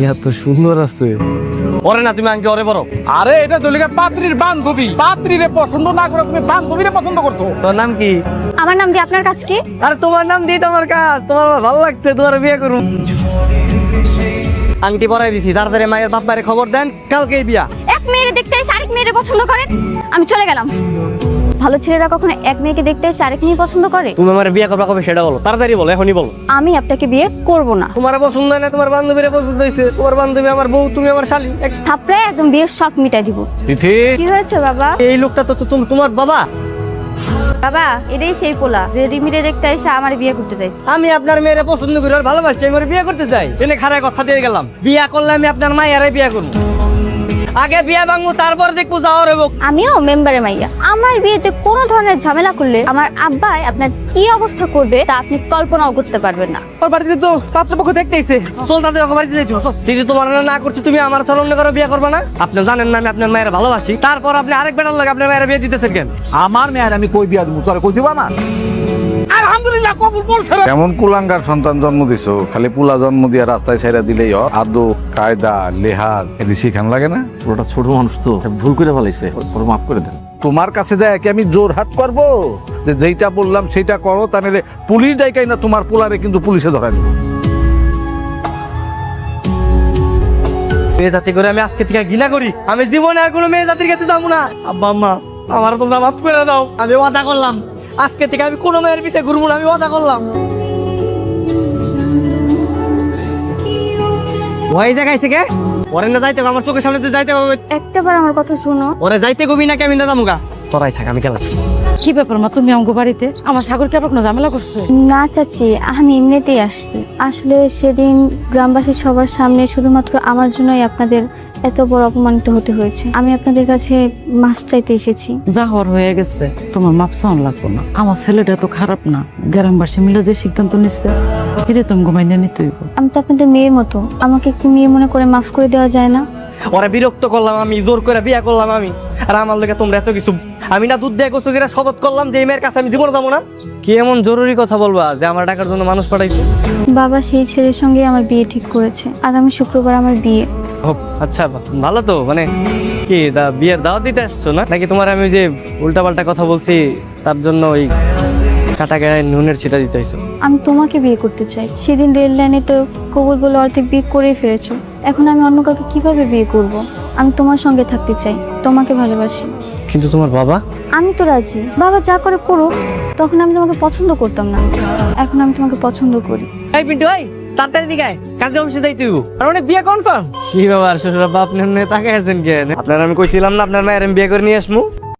মাইয়া তো সুন্দর আছে। ওরে না তুমি আঙ্কে ওরে বড়। আরে এটা দলিকা পাত্রীর বান্ধবী, পাত্রীরে পছন্দ না করে তুমি বান্ধবীরে পছন্দ করছো। তোর নাম কি? আমার নাম দিয়ে আপনার কাজ কি? আরে তোমার নাম দিয়ে তোমার কাজ, তোমার ভালো লাগছে, তোমার বিয়ে করুন। আংটি পরাই দিছি, তাড়াতাড়ি মায়ের বাপ মায়ের খবর দেন, কালকেই বিয়া। এক মেয়েরে দেখতে এসে আরেক মেয়েরে পছন্দ করেন, আমি চলে গেলাম। ভালো ছেলেরা কখনো এক মেয়েকে দেখতে এসে আরেক মেয়ে পছন্দ করে? তুমি আমার বিয়ে করবা কবে সেটা বলো, তাড়াতাড়ি বলো, এখনই বলো। আমি আপনাকে বিয়ে করব না। তোমার পছন্দ হয় না, তোমার বান্ধবীর পছন্দ হয়েছে। তোমার বান্ধবী আমার বউ, তুমি আমার শালী। থাপড়ায় একদম বিয়ের শখ মিটাই দিব। তিথি, কি হয়েছে বাবা? এই লোকটা তো তোমার বাবা। বাবা এটাই সেই পোলা যে রিমিরে দেখতে এসে আমার বিয়ে করতে চাইছে। আমি আপনার মেয়েরে পছন্দ করি আর ভালোবাসি, আমি ওর বিয়ে করতে চাই। এনে খারাপ কথা দিয়ে গেলাম, বিয়া করলে আমি আপনার মায়েরাই বিয়ে করবো। আগে বিয়া ভাঙবো, তারপর দেখবো যাওয়ার হইব। আমিও মেম্বারে মাইয়া, আমার বিয়েতে কোনো ধরনের ঝামেলা করলে আমার আব্বাই আপনার কি অবস্থা করবে তা আপনি কল্পনাও করতে পারবেন না। ওর বাড়িতে তো পাত্রপক্ষ দেখতে আইছে, চল তাদের ওর বাড়িতে যাইছো। দিদি তোমার না করছো, তুমি আমার ছাড়া অন্য কারো বিয়ে করবে না? আপনি জানেন না আমি আপনার মায়ের ভালোবাসি, তারপর আপনি আরেক বেটার লাগে আপনার মায়ের বিয়ে দিতেছেন কেন? আমার মেয়ের আমি কই বিয়া দেবো, তোরা কই দিব আমার? আলহামদুলিল্লাহ কবুল বলছে। এমন কুলাঙ্গার সন্তান জন্ম দিছো, খালি পুলা জন্ম দিয়া রাস্তায় ছাইরা দিলেই হয়। আদব কায়দা লেহাজ এটি শিখান লাগে না? ওটা ছোট মানুষ তো ভুল করে ফেলাইছে, ওর মাফ করে দেন। তোমার কাছে যায় কি আমি জোর হাত করবো যে যেইটা বললাম সেটা করো? তাহলে পুলিশ ডাইকাই না তোমার পোলারে কিন্তু পুলিশে ধরা দিবে। মেয়ে জাতি করে আমি আজকে থেকে ঘৃণা করি, আমি জীবনে আর কোনো মেয়ে জাতির কাছে যাবো না। আব্বা আম্মা আমার তোমরা মাফ করে দাও, আমি ওয়াদা করলাম আজকে থেকে আমি কোনো মেয়ের পিছে ঘুরবো না, আমি ওয়াদা করলাম। ওই জায়গায় কে ওরে না যাইতে হবে, আমার চোখের সামনে দিয়ে যাইতে হবে। একটাবার আমার কথা শুনো। ওরে যাইতে কবি না, কেমন দাদা মুগা তোরাই থাক, আমি গেলাম। কি ব্যাপার মা, তুমি আমগো বাড়িতে? আমার সাগর কি আপনার ঝামেলা করছে? না চাচি, আমি এমনিতেই আসছি। আসলে সেদিন গ্রামবাসী সবার সামনে শুধুমাত্র আমার জন্যই আপনাদের এত বড় অপমানিত হতে হয়েছে। আমি আপনাদের কাছে মাফ চাইতে এসেছি। যা হওয়ার হয়ে গেছে, তোমার মাপ চাওয়ান লাগবো না। আমার ছেলেটা তো খারাপ না, গ্রামবাসী মিলে যে সিদ্ধান্ত নিচ্ছে এটা তুমি ঘুমাইনে নিতে হইব। আমি তো আপনাদের মেয়ের মতো, আমাকে একটু মেয়ে মনে করে মাফ করে দেওয়া যায় না? ওরা বিরক্ত করলাম, আমি জোর করে বিয়ে করলাম আমি, আর আমার লোকে তোমরা এত কিছু। আমি না দুধ দিয়ে গোসু করে শপথ করলাম যে এই মেয়ের কাছে আমি জীবনে যাবো না। কি এমন জরুরি কথা বলবা যে আমার টাকার জন্য মানুষ পাঠাইছো? বাবা সেই ছেলের সঙ্গে আমার বিয়ে ঠিক করেছে, আগামী শুক্রবার আমার বিয়ে। ও আচ্ছা, ভালো তো। মানে কি বিয়ের দাওয়াত দিতে আসছো না নাকি? তোমার আমি যে উল্টাপাল্টা কথা বলছি তার জন্য ওই কাটা গায়ে নুনের ছিটা দিতে হয়েছে? আমি তোমাকে বিয়ে করতে চাই। সেদিন রেল লাইনে তো কবুল বলে অর্ধেক বিয়ে করেই ফেলেছো, এখন আমি অন্য কাউকে কিভাবে বিয়ে করব? আমি তোমার সঙ্গে থাকতে চাই, তোমাকে ভালোবাসি। কিন্তু তোমার বাবা? আমি তো রাজি, বাবা যা করে করো। তখন আমি তোমাকে পছন্দ করতাম না, এখন আমি তোমাকে পছন্দ করি। এই পিন্টু ভাই, তাড়াতাড়ি দিকে আয়, কাজে অফিসে যাইতে হইব। আর মানে বিয়ে কনফার্ম? কি বাবা, শ্বশুর বাবা আপনার নিয়ে তাকাই আছেন কেন? আপনার আমি কইছিলাম না আপনার মায়ের আমি বিয়ে করে নিয়ে আসমু।